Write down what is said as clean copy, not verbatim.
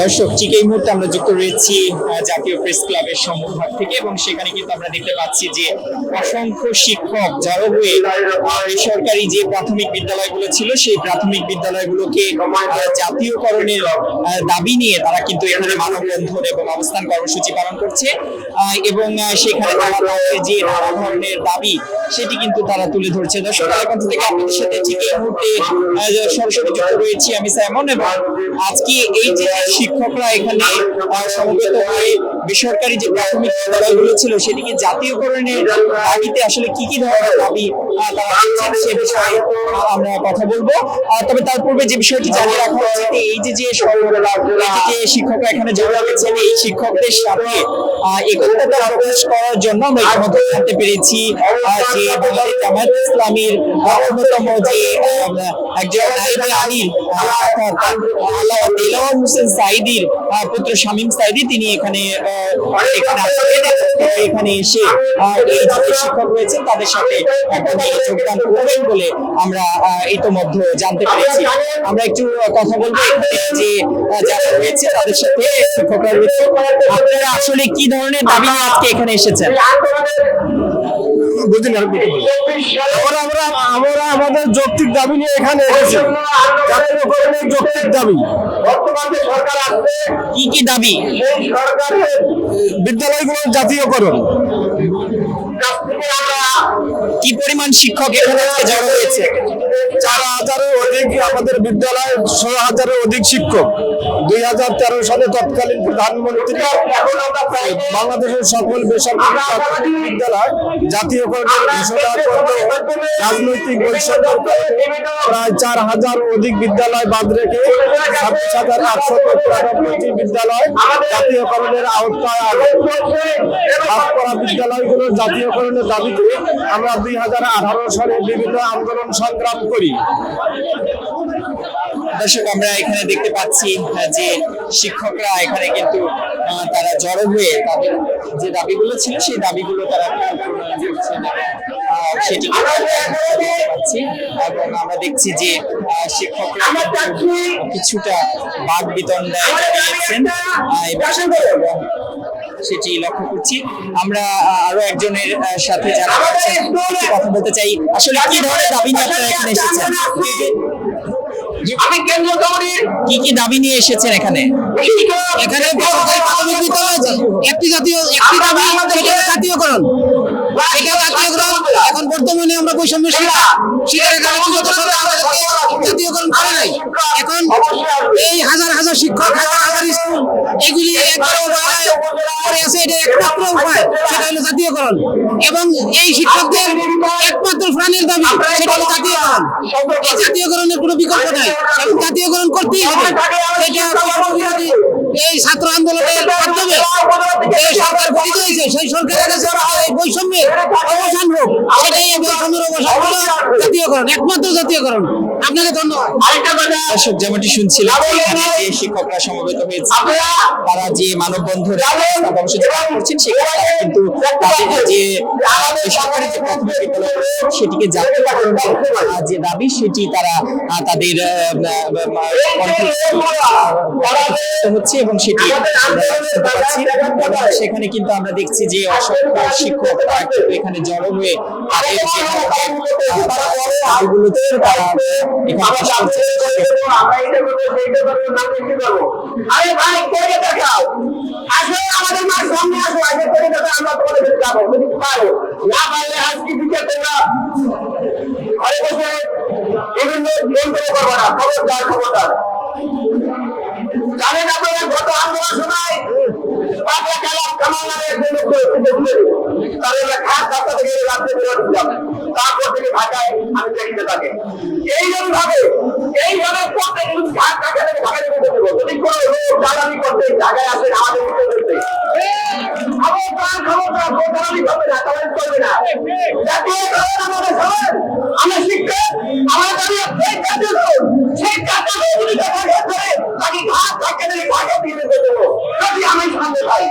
দর্শক, ঠিক এই মুহূর্তে আমরা যুক্ত রয়েছি জাতীয় প্রেস ক্লাবের সম্মুখভাগ থেকে, এবং সেখানে কিন্তু আমরা দেখতে পাচ্ছি যে অসংখ্য শিক্ষক জড়ো হয়ে বেসরকারি যে প্রাথমিক বিদ্যালয়গুলো ছিল সেই প্রাথমিক বিদ্যালয়গুলোকে জাতীয়করণের দাবি নিয়ে তারা কিন্তু এখানে মানববন্ধন এবং অবস্থান কর্মসূচি পালন করছে, এবং সেখানে তারা যে নানা ধরনের দাবি সেটি কিন্তু তারা তুলে ধরছে। দর্শক, কণ্ঠ থেকে আপনাদের সাথে ঠিক এই মুহূর্তে সরাসরি যুক্ত রয়েছি আমি সাইমন। এবং আজকে এই যে শিক্ষকরা এখানে সমবেত হয়ে বেসরকারি যে প্রাথমিক বিদ্যালয়গুলো ছিল সেটিকে জাতীয়করণের দাবিতে আসলে কি কি ধরনের দাবি তারা দিচ্ছেন সে বিষয়ে আমরা কথা বলবো। তবে তার পূর্বে যে বিষয়টি জানিয়ে রাখা হচ্ছে, এই যে শিক্ষকরা এখানে জড়ো হয়েছেন, এই শিক্ষকদের সাথে একত্রতা প্রকাশ করার জন্য আমরা ইতিমধ্যে জানতে পেরেছি যে বাংলাদেশ জামায়াত ইসলামীর অন্যতম যে একজন নায়েবে আমির দেলাওয়ার হোসেন সাঈদীর পুত্র শামীম সাঈদী, তিনি এখানে এসে এই যে শিক্ষক রয়েছেন তাদের সাথে যোগদান করবেন বলে আমরা ইতিমধ্যে জানতে পেরেছি। আমরা একটু কথা বলবো যে যারা রয়েছে তাদের সাথে, শিক্ষকরা রয়েছে, আপনারা আসলে কি ধরনের দাবি নিয়ে আজকে এখানে এসেছেন? আমরা আমাদের যৌক্তিক দাবি নিয়ে এখানে এসেছি। যৌক্তিক দাবি কি কি দাবি? বিদ্যালয়গুলোর জাতীয়করণ। কি পরিমাণ শিক্ষক এখানে জড়ো হয়েছে? 4000-এর অধিক, আমাদের বিদ্যালয়ে 16,000-এর অধিক শিক্ষক। 2013 সালে তৎকালীন প্রধানমন্ত্রী বাংলাদেশের সকল বেসরকারি প্রাথমিক বিদ্যালয় জাতীয়করণের ঘোষণা করলে রাজনৈতিক বৈষম্য প্রায় 4000 অধিক বিদ্যালয় বাদ রেখে 26,893টি বিদ্যালয় জাতীয়করণের আওতায় আসে। বাদ পড়া বিদ্যালয়গুলোর জাতীয়করণের দাবিতে আমরা 2018 সালে বিভিন্ন আন্দোলন সংগ্রাম করি। দর্শক, আমরা এখানে দেখতে পাচ্ছি যে শিক্ষকরা এখানে কিন্তু তারা জড়ো হয়ে তাদের যে দাবিগুলো ছিল সেই দাবিগুলো তারা সেটি দেখতে পাচ্ছি, এবং আমরা দেখছি যে শিক্ষকরা কিছুটা বাদ বিতরণ দিয়েছেন এবং সেটি লক্ষ্য করছি। আমরা আরো একজনের সাথে যারা কথা বলতে চাই, আসলে কি ধরনের দাবি নিয়ে আপনারা এখানে এসেছেন? কি কি দাবি নিয়ে এসেছেন এখানে? এখানে প্রাথমিক বিদ্যালয় একটি দাবি, সেটা জাতীয়করণ। এটা জাতীয়করণ এখন বর্তমানে আমরা বৈষম্য শিক্ষার জাতীয়করণ করে নাই। এখন এই হাজার হাজার শিক্ষক, হাজার হাজার স্কুল, এগুলি একবার করে আছে। এটা একমাত্র উপায়, সেটা হলো জাতীয়করণ। এবং এই শিক্ষকদের একমাত্র প্রাণের দাবি সেটা হলো জাতীয়করণ। এই জাতীয়করণের কোনো বিকল্প নাই, জাতীয়করণ করতেই হবে। এটা এই ছাত্র আন্দোলনের মাধ্যমে যে সরকার গঠিত হয়েছে সেই সরকারের কাছে এই বৈষম্যের অবসান হোক, সেটাই এই বৈষম্যের অবসান হলো জাতীয়করণ, একমাত্র জাতীয়করণ। আপনাকে ধন্যবাদ। দর্শক, যেমনটি শুনছিলাম যে শিক্ষকরা সমবেত হয়েছে, তারা যে মানববন্ধন কর্মসূচি পালন করছেন সেখানে তারা কিন্তু তাদের যে বেসরকারি যে প্রাথমিক বিদ্যালয় সেটিকে জাতীয়করণের যে দাবি সেটি তারা তাদের হচ্ছে, এবং সেটি পাচ্ছি। সেখানে কিন্তু আমরা দেখছি যে অসংখ্য শিক্ষক এখানে জড়ো হয়ে তাদের যে তারা জানেন আপনারা গত আন্দোলন সময় তারপর থেকে ঢাকায় আমি দেখতে থাকি। এইভাবে প্রত্যেক ঢাকা থেকে ঢাকায় যদি কোনো লোক জ্বালানি করতে ঢাকায় আসে আমাদের করতে আমরা শিক্ষক, আমার দাবি সেই কাজটা আমি সামনে পাই।